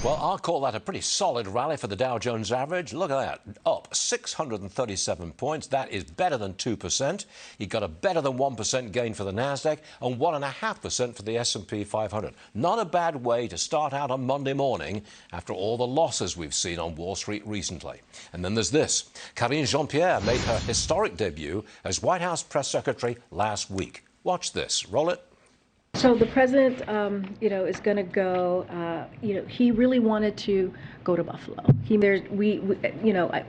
Well, I'll call that a pretty solid rally for the Dow Jones average. Look at that, up 637 points. That is better than 2%. You got a better than 1% gain for the Nasdaq and 1.5% for the S&P 500. Not a bad way to start out on Monday morning after all the losses we've seen on Wall Street recently. And then there's this. Karine Jean-Pierre made her historic debut as White House press secretary last week. Watch this. Roll it. So the president, is going to go. He really wanted to go to Buffalo.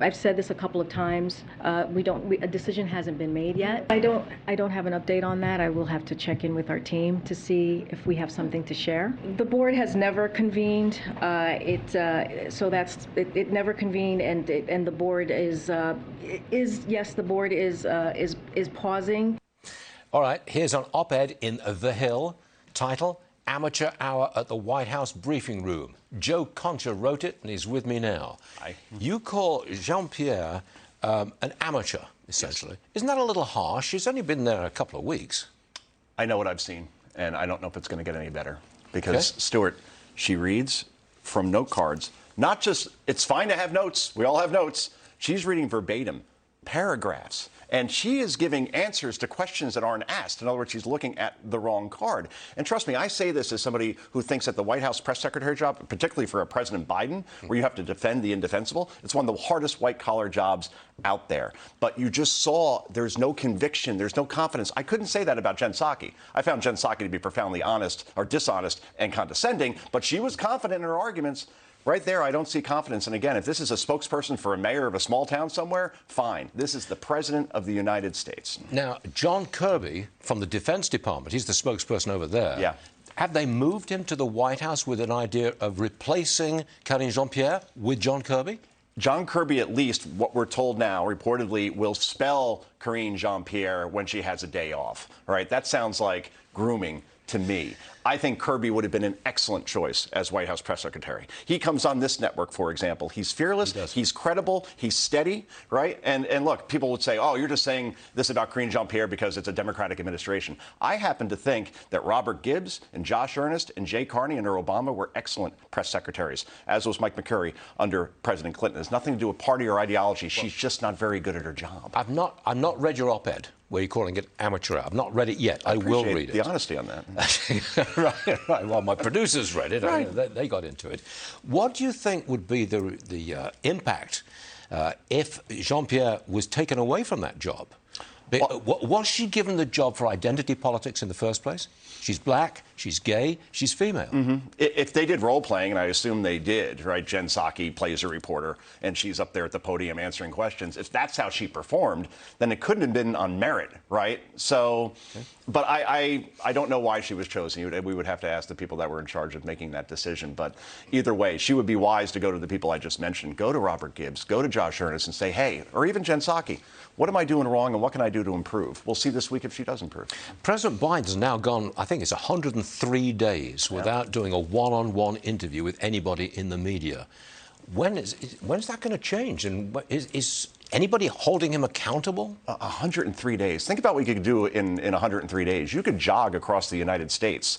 I've said this a couple of times. A decision hasn't been made yet. I don't have an update on that. I will have to check in with our team to see if we have something to share. The board has never convened. It never convened, and the board is pausing. All right, here's an op-ed in The Hill. Title, Amateur Hour at the White House Briefing Room. Joe Concha wrote it, and he's with me now. Hi. You call Jean-Pierre an amateur, essentially. Yes. Isn't that a little harsh? She's only been there a couple of weeks. I know what I've seen, and I don't know if it's going to get any better. Because, Stuart, she reads from note cards. Not just, it's fine to have notes. We all have notes. She's reading verbatim, paragraphs. And she is giving answers to questions that aren't asked. In other words, she's looking at the wrong card. And trust me, I say this as somebody who thinks that the White House press secretary job, particularly for a President Biden, where you have to defend the indefensible, it's one of the hardest white-collar jobs out there. But you just saw there's no conviction, there's no confidence. I couldn't say that about Jen Psaki. I found Jen Psaki to be profoundly honest or dishonest and condescending, but she was confident in her arguments. Right there, I don't see confidence. And again, if this is a spokesperson for a mayor of a small town somewhere, fine. This is the President of the United States. Now, John Kirby from the Defense Department, he's the spokesperson over there. Yeah. Have they moved him to the White House with an idea of replacing Karine Jean-Pierre with John Kirby? John Kirby, at least, what we're told now, reportedly, will spell Karine Jean-Pierre when she has a day off. All right, that sounds like grooming to me. I think Kirby would have been an excellent choice as White House press secretary. He comes on this network, for example. He's fearless. He's credible. He's steady, right? And look, people would say, oh, you're just saying this about Karine Jean-Pierre because it's a Democratic administration. I happen to think that Robert Gibbs and Josh Earnest and Jay Carney under Obama were excellent press secretaries, as was Mike McCurry under President Clinton. It has nothing to do with party or ideology. She's just not very good at her job. I've not read your op-ed where you're calling it amateur. I've not read it yet. I will read it. The honesty on that. Right. Well, my producers read it. Right. They got into it. What do you think would be the impact if Jean-Pierre was taken away from that job? Was she given the job for identity politics in the first place? She's black, she's gay, she's female. Mm-hmm. If they did role-playing, and I assume they did, right? Jen Psaki plays a reporter, and she's up there at the podium answering questions. If that's how she performed, then it couldn't have been on merit, right? So, but I don't know why she was chosen. We would have to ask the people that were in charge of making that decision. But either way, she would be wise to go to the people I just mentioned. Go to Robert Gibbs, go to Josh Earnest and say, hey, or even Jen Psaki, what am I doing wrong and what can I do to improve? We'll see this week if she does improve. President Biden's now gone, I think it's 103 days without doing a one-on-one interview with anybody in the media. When's that going to change? And is anybody holding him accountable? 103 days. Think about what you could do in 103 days. You could jog across the United States,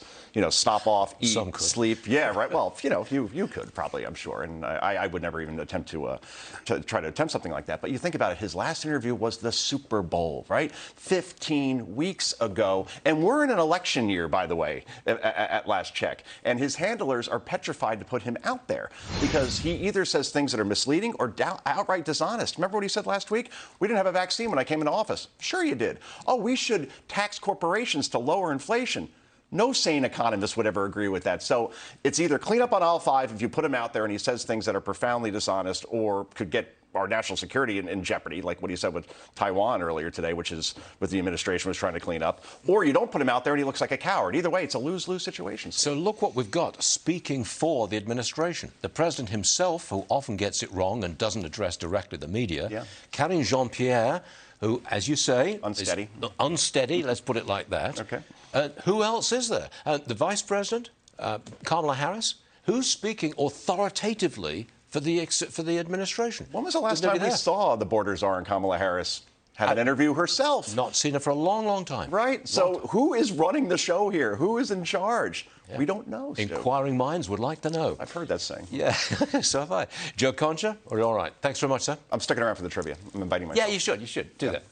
stop off, eat, sleep. Yeah, right. Well, you could probably, I'm sure. And I would never even attempt to try to attempt something like that. But you think about it, his last interview was the Super Bowl, right? 15 weeks ago. And we're in an election year, by the way, at last check. And his handlers are petrified to put him out there because he either says things that are misleading or outright dishonest. Remember what he said last week? We didn't have a vaccine when I came into office. Sure you did. Oh, we should tax corporations to lower inflation. No sane economist would ever agree with that. So it's either clean up on aisle 5 if you put him out there and he says things that are profoundly dishonest or could get our national security in jeopardy, like what he said with Taiwan earlier today, which is what the administration was trying to clean up. Or you don't put him out there and he looks like a coward. Either way, it's a lose-lose situation. So look what we've got speaking for the administration. The president himself, who often gets it wrong and doesn't address directly the media. Yeah. Karine Jean-Pierre, who, as you say, unsteady. Unsteady, let's put it like that. Okay. Who else is there? The vice president, Kamala Harris, who's speaking authoritatively for the administration. When was the last time we saw the border czar and Kamala Harris Had an interview herself. Not seen her for a long, long time. Right. So who is running the show here? Who is in charge? Yeah. We don't know, Stu. Inquiring minds would like to know. I've heard that saying. Yeah, so have I. Joe Concha, are you all right? Thanks very much, sir. I'm sticking around for the trivia. I'm inviting myself. Yeah, you should. You should. Do that.